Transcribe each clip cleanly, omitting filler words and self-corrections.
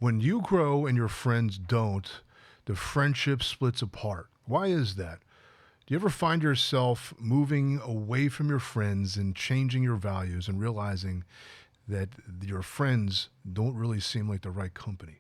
When you grow and your friends don't, the friendship splits apart. Why is that? Do you ever find yourself moving away from your friends and changing your values and realizing that your friends don't really seem like the right company?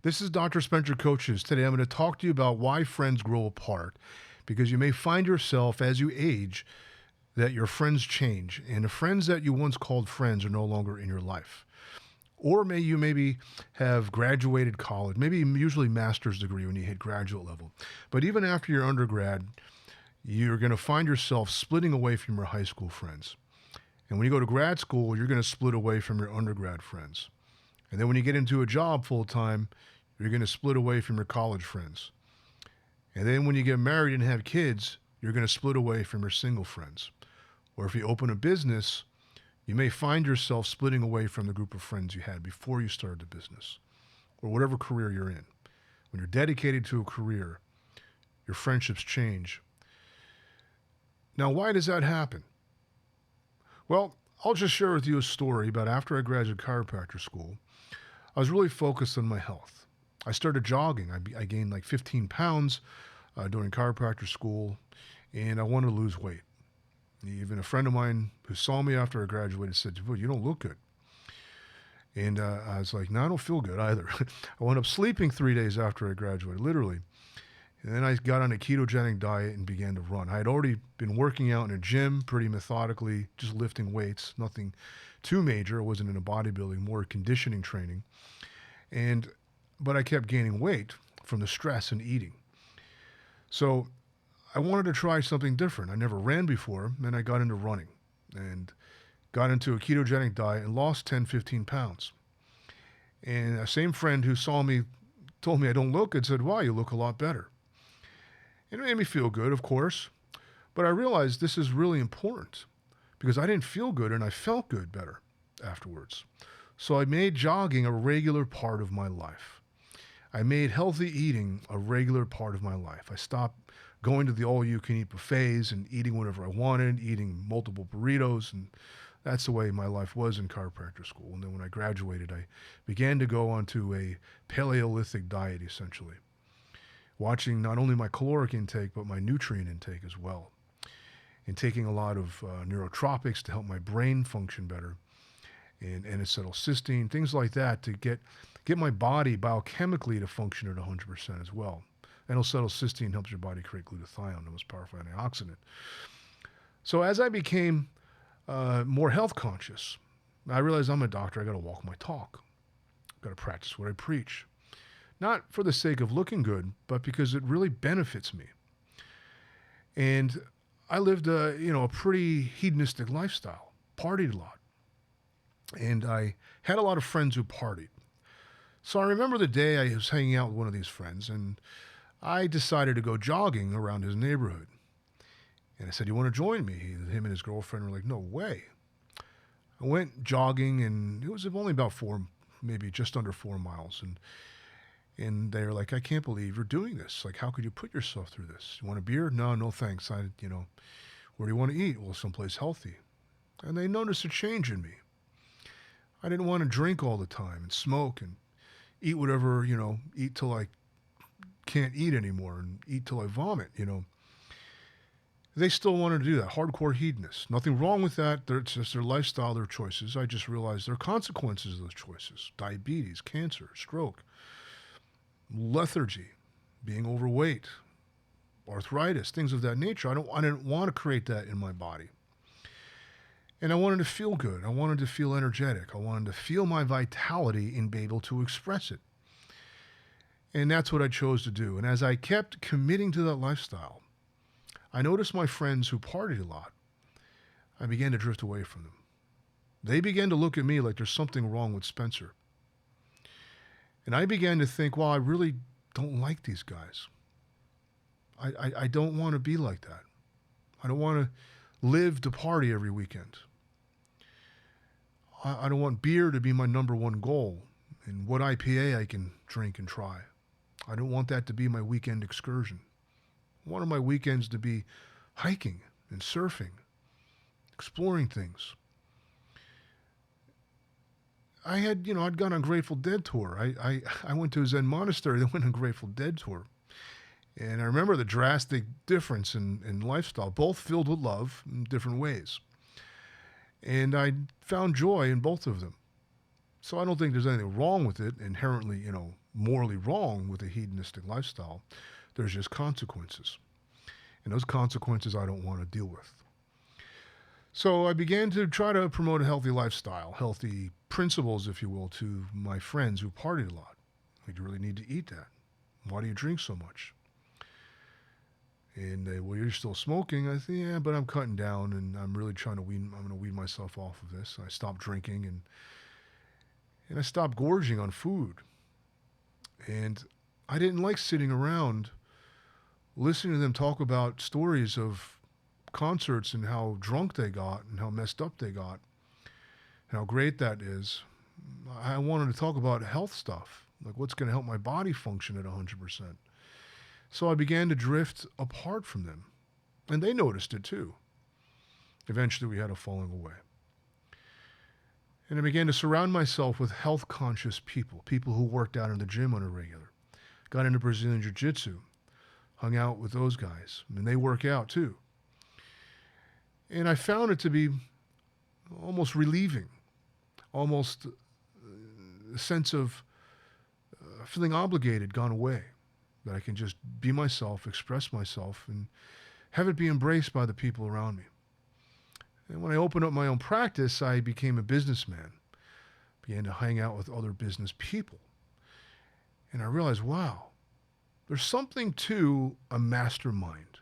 This is Dr. Spencer Coaches. Today I'm going to talk to you about why friends grow apart, because you may find yourself as you age that your friends change and the friends that you once called friends are no longer in your life. Or you maybe have graduated college, maybe usually master's degree when you hit graduate level. But even after your undergrad, you're going to find yourself splitting away from your high school friends. And when you go to grad school, you're going to split away from your undergrad friends. And then when you get into a job full time, you're going to split away from your college friends. And then when you get married and have kids, you're going to split away from your single friends. Or if you open a business, you may find yourself splitting away from the group of friends you had before you started the business, or whatever career you're in. When you're dedicated to a career, your friendships change. Now, why does that happen? Well, I'll just share with you a story about after I graduated chiropractor school. I was really focused on my health. I started jogging. I gained like 15 pounds during chiropractor school, and I wanted to lose weight. Even a friend of mine who saw me after I graduated said, "Well, you don't look good." And I was like, "No, I don't feel good either." I wound up sleeping 3 days after I graduated, literally. And then I got on a ketogenic diet and began to run. I had already been working out in a gym pretty methodically, just lifting weights, nothing too major. I wasn't into bodybuilding, more conditioning training. But I kept gaining weight from the stress and eating. So I wanted to try something different. I never ran before, and I got into running and got into a ketogenic diet and lost 10, 15 pounds. And the same friend who saw me told me I don't look good, said, "Wow, you look a lot better." It made me feel good, of course, but I realized this is really important because I didn't feel good and I felt good better afterwards. So I made jogging a regular part of my life. I made healthy eating a regular part of my life. I stopped going to the all-you-can-eat buffets and eating whatever I wanted, eating multiple burritos, and that's the way my life was in chiropractor school. And then when I graduated, I began to go onto a Paleolithic diet, essentially, watching not only my caloric intake, but my nutrient intake as well, and taking a lot of neurotropics to help my brain function better, and acetylcysteine, things like that to get my body biochemically to function at 100% as well. And acetylcysteine helps your body create glutathione, the most powerful antioxidant. So as I became more health conscious, I realized I'm a doctor. I got to walk my talk. I've got to practice what I preach. Not for the sake of looking good, but because it really benefits me. And I lived a pretty hedonistic lifestyle, partied a lot. And I had a lot of friends who partied. So I remember the day I was hanging out with one of these friends, and I decided to go jogging around his neighborhood. And I said, "You want to join me?" Him and his girlfriend were like, "No way." I went jogging, and it was only about maybe just under 4 miles. And they were like, "I can't believe you're doing this. Like, how could you put yourself through this? You want a beer?" "No, no thanks. Where do you want to eat?" "Well, someplace healthy." And they noticed a change in me. I didn't want to drink all the time and smoke and eat whatever, eat till I can't eat anymore and eat till I vomit, They still wanted to do that. Hardcore hedonists. Nothing wrong with that. It's just their lifestyle, their choices. I just realized there are consequences of those choices. Diabetes, cancer, stroke, lethargy, being overweight, arthritis, things of that nature. I didn't want to create that in my body. And I wanted to feel good. I wanted to feel energetic. I wanted to feel my vitality and be able to express it. And that's what I chose to do. And as I kept committing to that lifestyle, I noticed my friends who partied a lot, I began to drift away from them. They began to look at me like there's something wrong with Spencer. And I began to think, well, I really don't like these guys. I don't want to be like that. I don't want to live to party every weekend. I don't want beer to be my number one goal and what IPA I can drink and try. I don't want that to be my weekend excursion. I wanted my weekends to be hiking and surfing, exploring things. I'd gone on a Grateful Dead tour. I went to a Zen monastery that went on a Grateful Dead tour. And I remember the drastic difference in lifestyle, both filled with love in different ways. And I found joy in both of them. So I don't think there's anything wrong with it, inherently, morally wrong with a hedonistic lifestyle. There's just consequences. And those consequences I don't want to deal with. So I began to try to promote a healthy lifestyle, healthy principles, if you will, to my friends who partied a lot. You really need to eat that. Why do you drink so much? And they, well, you're still smoking. I said, yeah, but I'm cutting down, and I'm really trying to I'm going to wean myself off of this. I stopped drinking, and I stopped gorging on food. And I didn't like sitting around listening to them talk about stories of concerts and how drunk they got and how messed up they got and how great that is. I wanted to talk about health stuff, like what's going to help my body function at 100%. So I began to drift apart from them, and they noticed it too. Eventually we had a falling away. And I began to surround myself with health-conscious people who worked out in the gym on a regular. Got into Brazilian Jiu-Jitsu, hung out with those guys, and they work out too. And I found it to be almost relieving, almost a sense of feeling obligated gone away, that I can just be myself, express myself, and have it be embraced by the people around me. And when I opened up my own practice, I became a businessman, began to hang out with other business people. And I realized, wow, there's something to a mastermind.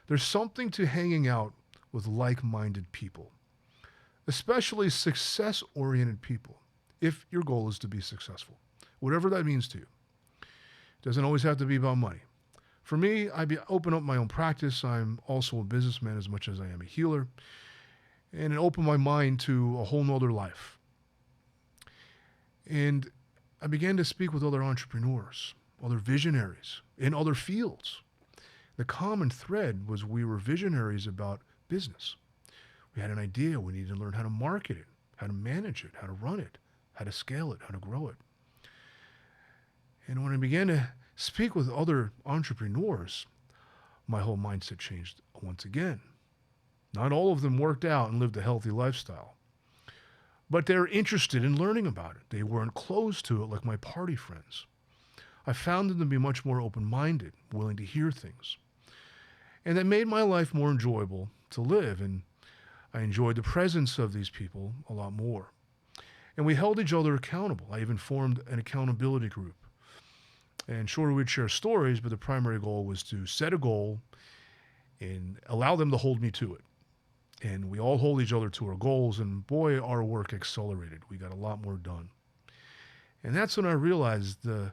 There's something to hanging out with like-minded people, especially success-oriented people, if your goal is to be successful, whatever that means to you. It doesn't always have to be about money. For me, I open up my own practice. I'm also a businessman as much as I am a healer, and it opened my mind to a whole nother life. And I began to speak with other entrepreneurs, other visionaries in other fields. The common thread was we were visionaries about business. We had an idea. We needed to learn how to market it, how to manage it, how to run it, how to scale it, how to grow it. And when I began to speak with other entrepreneurs, my whole mindset changed once again. Not all of them worked out and lived a healthy lifestyle, but they're interested in learning about it. They weren't closed to it like my party friends. I found them to be much more open-minded, willing to hear things. And that made my life more enjoyable to live, and I enjoyed the presence of these people a lot more. And we held each other accountable. I even formed an accountability group. And sure, we'd share stories, but the primary goal was to set a goal and allow them to hold me to it. And we all hold each other to our goals, and boy, our work accelerated. We got a lot more done. And that's when I realized the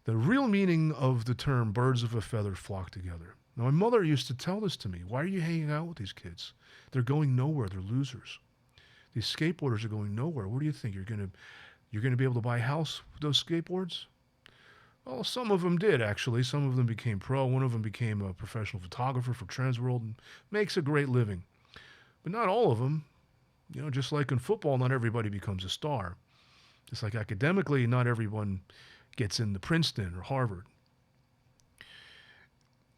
real meaning of the term birds of a feather flock together. Now, my mother used to tell this to me. Why are you hanging out with these kids? They're going nowhere. They're losers. These skateboarders are going nowhere. What do you think? You're going to be able to buy a house with those skateboards? Well, some of them did, actually. Some of them became pro. One of them became a professional photographer for Transworld and makes a great living. But not all of them. Just like in football, not everybody becomes a star. Just like academically, not everyone gets into Princeton or Harvard.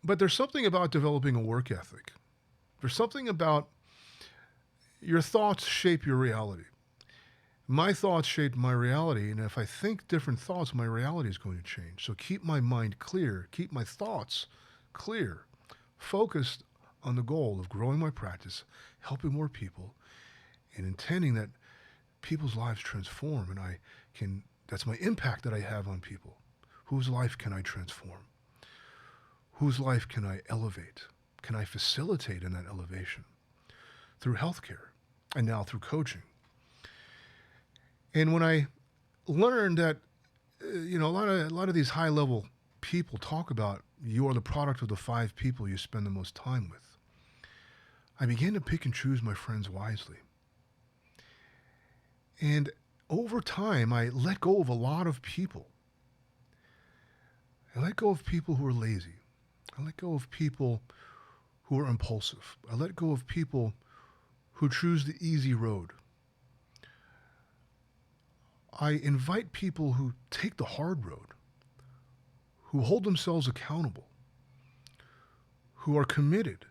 But there's something about developing a work ethic. There's something about your thoughts shape your reality. My thoughts shape my reality, and if I think different thoughts, my reality is going to change. So keep my mind clear, keep my thoughts clear, focused on the goal of growing my practice, helping more people, and intending that people's lives transform, and that's my impact that I have on people. Whose life can I transform? Whose life can I elevate? Can I facilitate in that elevation? Through healthcare, and now through coaching. And when I learned that, a lot of these high-level people talk about you are the product of the 5 people you spend the most time with, I began to pick and choose my friends wisely. And over time, I let go of a lot of people. I let go of people who are lazy. I let go of people who are impulsive. I let go of people who choose the easy road. I invite people who take the hard road, who hold themselves accountable, who are committed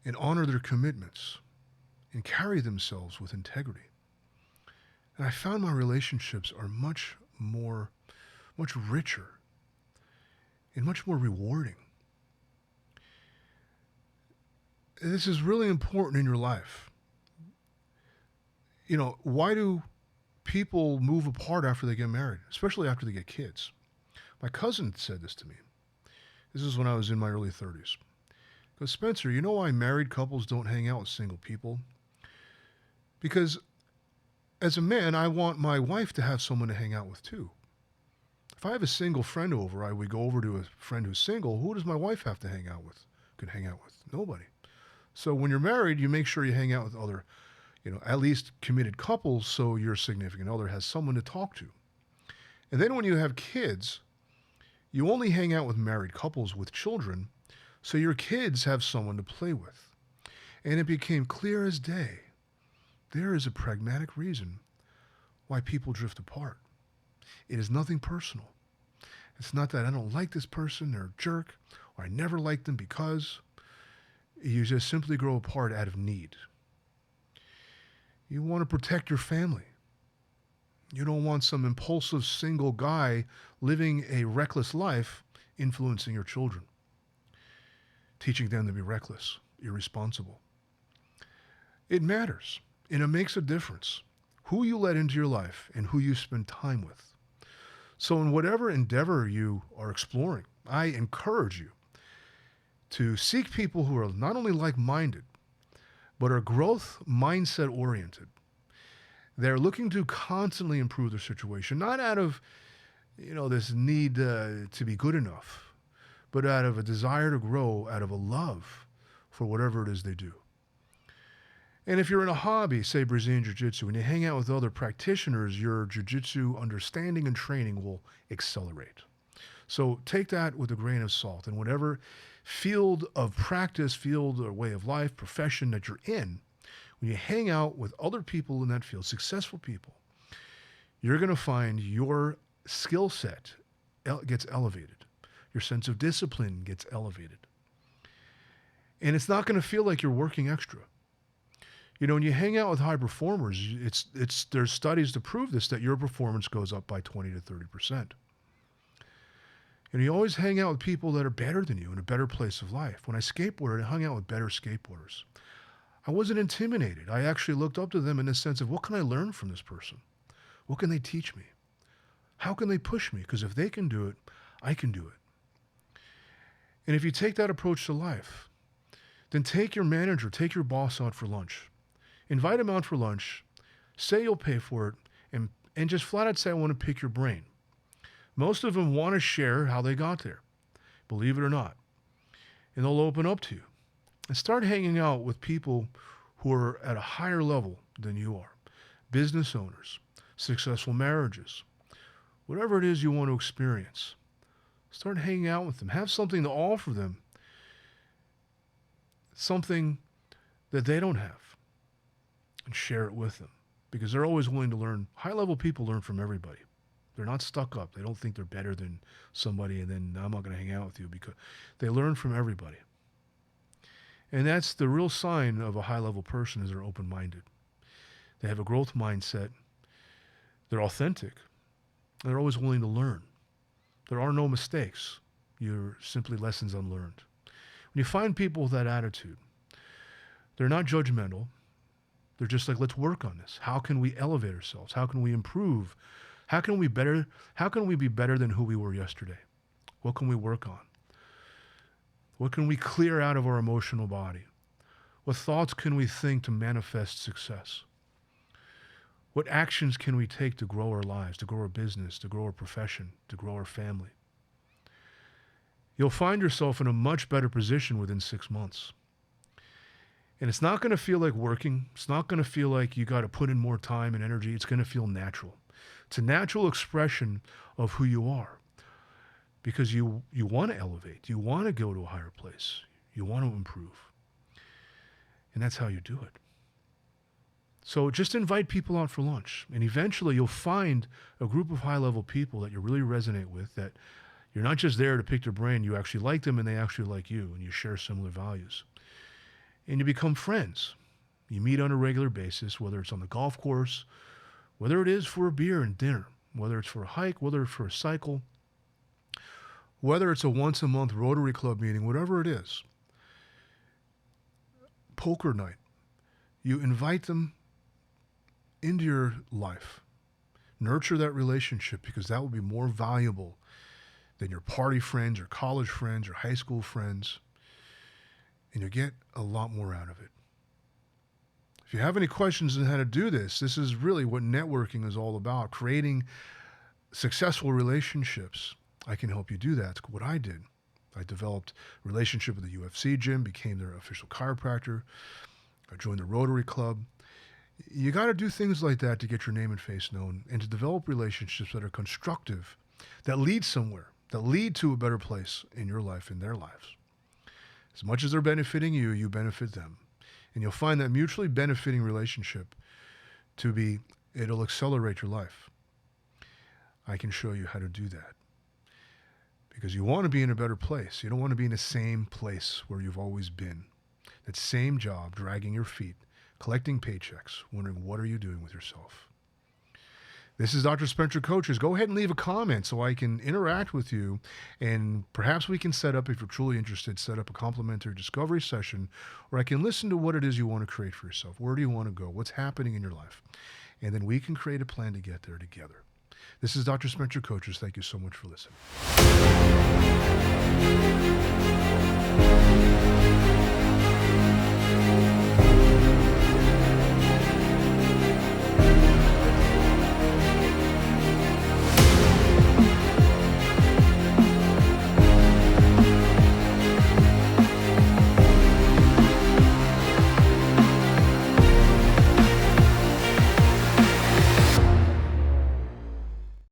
and honor their commitments and carry themselves with integrity. And I found my relationships are much richer and much more rewarding. This is really important in your life. You know, why do people move apart after they get married, especially after they get kids? My cousin said this to me. This is when I was in my early 30s. He goes, Spencer, you know why married couples don't hang out with single people? Because as a man, I want my wife to have someone to hang out with too. If I have a single friend over, I would go over to a friend who's single. Who does my wife have to hang out with? Could hang out with? Nobody. So when you're married, you make sure you hang out with other, at least committed couples, so your significant other has someone to talk to. And then when you have kids, you only hang out with married couples with children, so your kids have someone to play with. And it became clear as day, there is a pragmatic reason why people drift apart. It is nothing personal. It's not that I don't like this person, they're a jerk, or I never liked them because. You just simply grow apart out of need. You want to protect your family. You don't want some impulsive single guy living a reckless life influencing your children, teaching them to be reckless, irresponsible. It matters, and it makes a difference who you let into your life and who you spend time with. So in whatever endeavor you are exploring, I encourage you to seek people who are not only like-minded, but are growth mindset oriented. They're looking to constantly improve their situation, not out of, this need to be good enough, but out of a desire to grow, out of a love for whatever it is they do. And if you're in a hobby, say Brazilian Jiu-Jitsu, and you hang out with other practitioners, your Jiu-Jitsu understanding and training will accelerate. So take that with a grain of salt. And whatever field of practice, field or way of life, profession that you're in, when you hang out with other people in that field, successful people, you're going to find your skill set gets elevated. Your sense of discipline gets elevated. And it's not going to feel like you're working extra. When you hang out with high performers, there's studies to prove this, that your performance goes up by 20 to 30%. And you always hang out with people that are better than you in a better place of life. When I skateboarded, I hung out with better skateboarders. I wasn't intimidated. I actually looked up to them in the sense of, what can I learn from this person? What can they teach me? How can they push me? Because if they can do it, I can do it. And if you take that approach to life, then take your manager, take your boss out for lunch. Invite him out for lunch, say you'll pay for it, and just flat out say, I want to pick your brain. Most of them want to share how they got there, believe it or not. And they'll open up to you. And start hanging out with people who are at a higher level than you are. Business owners, successful marriages, whatever it is you want to experience. Start hanging out with them. Have something to offer them. Something that they don't have. And share it with them. Because they're always willing to learn. High-level people learn from everybody. They're not stuck up. They don't think they're better than somebody and then I'm not going to hang out with you, because they learn from everybody. And that's the real sign of a high-level person, is they're open-minded. They have a growth mindset. They're authentic. They're always willing to learn. There are no mistakes. You're simply lessons unlearned. When you find people with that attitude, they're not judgmental. They're just like, let's work on this. How can we elevate ourselves? How can we improve? How can we be better than who we were yesterday? What can we work on? What can we clear out of our emotional body? What thoughts can we think to manifest success? What actions can we take to grow our lives, to grow our business, to grow our profession, to grow our family? you'll find yourself in a much better position within 6 months. And it's not going to feel like working. It's not going to feel like you got to put in more time and energy. It's going to feel natural. It's a natural expression of who you are, because you want to elevate. You want to go to a higher place. You want to improve. And that's how you do it. So just invite people out for lunch, and eventually you'll find a group of high-level people that you really resonate with, that you're not just there to pick their brain. You actually like them, and they actually like you, and you share similar values. And you become friends. You meet on a regular basis, whether it's on the golf course, whether it is for a beer and dinner, whether it's for a hike, whether it's for a cycle, whether it's a once-a-month Rotary Club meeting, whatever it is. Poker night. You invite them into your life. Nurture that relationship, because that will be more valuable than your party friends or college friends or high school friends. And you'll get a lot more out of it. If you have any questions on how to do this, this is really what networking is all about, creating successful relationships. I can help you do that. That's what I did. I developed a relationship with the UFC gym, became their official chiropractor. I joined the Rotary Club. You got to do things like that to get your name and face known, and to develop relationships that are constructive, that lead somewhere, that lead to a better place in your life, in their lives. As much as they're benefiting you, you benefit them. And you'll find that mutually benefiting relationship it'll accelerate your life. I can show you how to do that. Because you want to be in a better place. You don't want to be in the same place where you've always been. That same job, dragging your feet, collecting paychecks, wondering what are you doing with yourself. This is Dr. Spencer Coaches. Go ahead and leave a comment so I can interact with you, and perhaps we can set up, if you're truly interested, set up a complimentary discovery session where I can listen to what it is you want to create for yourself. Where do you want to go? What's happening in your life? And then we can create a plan to get there together. This is Dr. Spencer Coaches. Thank you so much for listening.